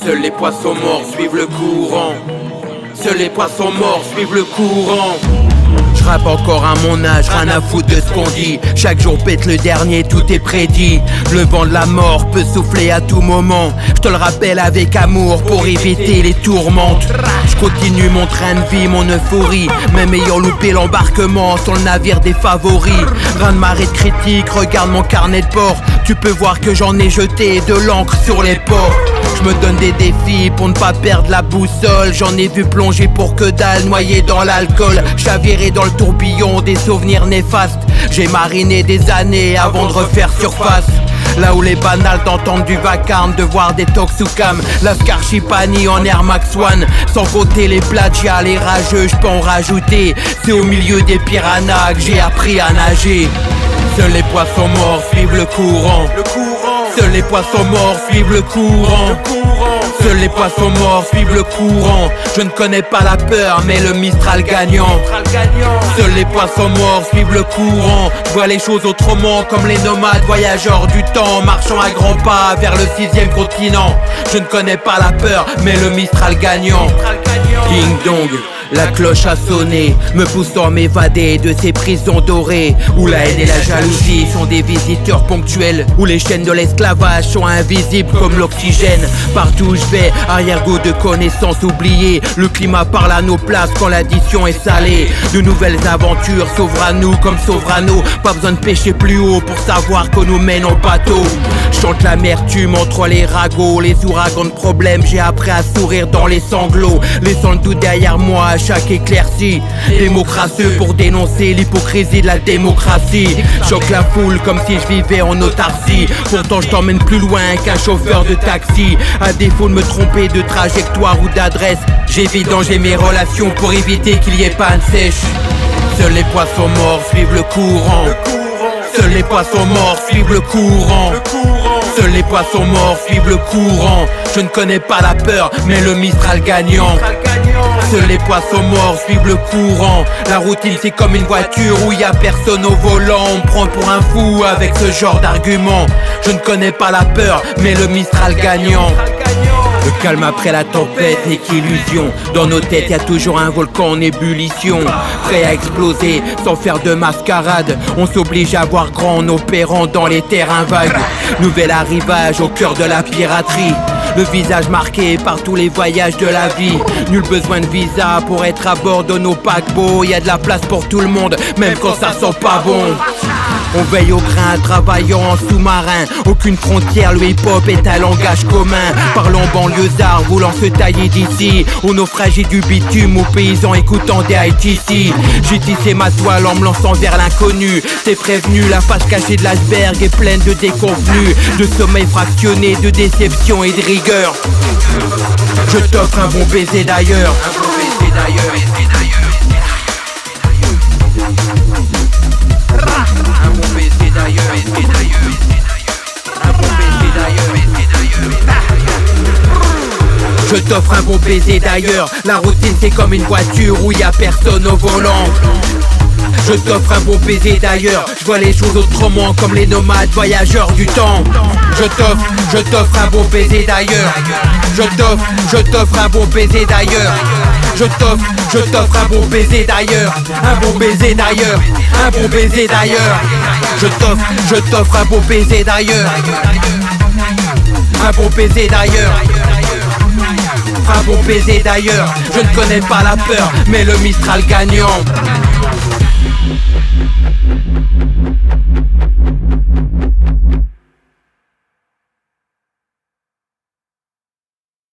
Seuls les poissons morts suivent le courant. Seuls les poissons morts suivent le courant. J'rappe encore à mon âge, rien à foutre de ce qu'on dit. Chaque jour pète le dernier, tout est prédit. Le vent de la mort peut souffler à tout moment. J'te le rappelle avec amour pour éviter les tourmentes. J'continue mon train de vie, mon euphorie. Même ayant loupé l'embarquement sur le navire des favoris. Rien de marée de critique, regarde mon carnet de bord. Tu peux voir que j'en ai jeté de l'encre sur les ports. Je me donne des défis pour ne pas perdre la boussole. J'en ai vu plonger pour que dalle, noyé dans l'alcool. Chaviré dans le tourbillon des souvenirs néfastes. J'ai mariné des années avant de refaire surface. Là où les banals t'entendent du vacarme, de voir des toxucam, la Scarchipani en Air Max One. Sans compter les plagiats, les rageux, j'peux en rajouter. C'est au milieu des piranhas que j'ai appris à nager. Seuls les poissons morts suivent le courant. Seuls les poissons morts suivent le courant. Seuls les poissons morts suivent le courant. Je ne connais pas la peur mais le Mistral gagnant. Seuls les poissons morts suivent le courant. Je vois les choses autrement comme les nomades voyageurs du temps, marchant à grands pas vers le 6e continent. Je ne connais pas la peur mais le Mistral gagnant. Ding dong, la cloche a sonné, me poussant à m'évader de ces prisons dorées, où la haine et la jalousie sont des visiteurs ponctuels, où les chaînes de l'esclavage sont invisibles comme l'oxygène. Partout où je vais, arrière-goût de connaissances oubliées. Le climat parle à nos places quand l'addition est salée. De nouvelles aventures s'ouvrent à nous comme Sovrano. Pas besoin de pêcher plus haut pour savoir qu'on nous mène en bateau. Chante l'amertume entre les ragots, les ouragans de problèmes. J'ai appris à sourire dans les sanglots, laissant le doute derrière moi à chaque éclaircie. Des mots crasseux pour dénoncer l'hypocrisie de la démocratie. Choque la foule comme si je vivais en autarcie. Pourtant je t'emmène plus loin qu'un chauffeur de taxi. À défaut de me tromper de trajectoire ou d'adresse, j'évite danger mes relations pour éviter qu'il y ait panne sèche. Seuls les poissons morts suivent le courant. Seuls les poissons morts suivent le courant. Seuls les poissons morts suivent le courant. Je ne connais pas la peur mais le Mistral gagnant. Seuls les poissons morts suivent le courant. La routine c'est comme une voiture où y a personne au volant. On me prend pour un fou avec ce genre d'argument. Je ne connais pas la peur mais le Mistral gagnant. Le calme après la tempête n'est qu'illusion. Dans nos têtes y'a toujours un volcan en ébullition, prêt à exploser sans faire de mascarade. On s'oblige à voir grand en opérant dans les terrains vagues. Nouvel arrivage au cœur de la piraterie. Le visage marqué par tous les voyages de la vie. Nul besoin de visa pour être à bord de nos paquebots. Y'a de la place pour tout le monde, même quand ça sent pas bon. On veille au grain, travaillant en sous-marin. Aucune frontière, le hip-hop est un langage commun. Parlons banlieusards, voulant se tailler d'ici. Aux naufragés du bitume, aux paysans écoutant des ITC. J'ai tissé ma toile en me lançant vers l'inconnu. T'es prévenu, la face cachée de l'iceberg est pleine de déconvenus, de sommeil fractionné, de déception et de rigueur. Je t'offre un bon baiser d'ailleurs. Un bon baiser d'ailleurs. Je t'offre un bon baiser d'ailleurs. La routine c'est comme une voiture où y a personne au volant. Je t'offre un bon baiser d'ailleurs. Je vois les choses autrement comme les nomades voyageurs du temps. Je t'offre un bon baiser d'ailleurs. Je t'offre un bon baiser d'ailleurs. Je t'offre un bon baiser d'ailleurs. Un bon baiser d'ailleurs. Un bon baiser d'ailleurs. Je t'offre un bon baiser d'ailleurs. Un bon baiser d'ailleurs. Un bon baiser d'ailleurs. Je ne connais pas la peur mais le Mistral gagnant.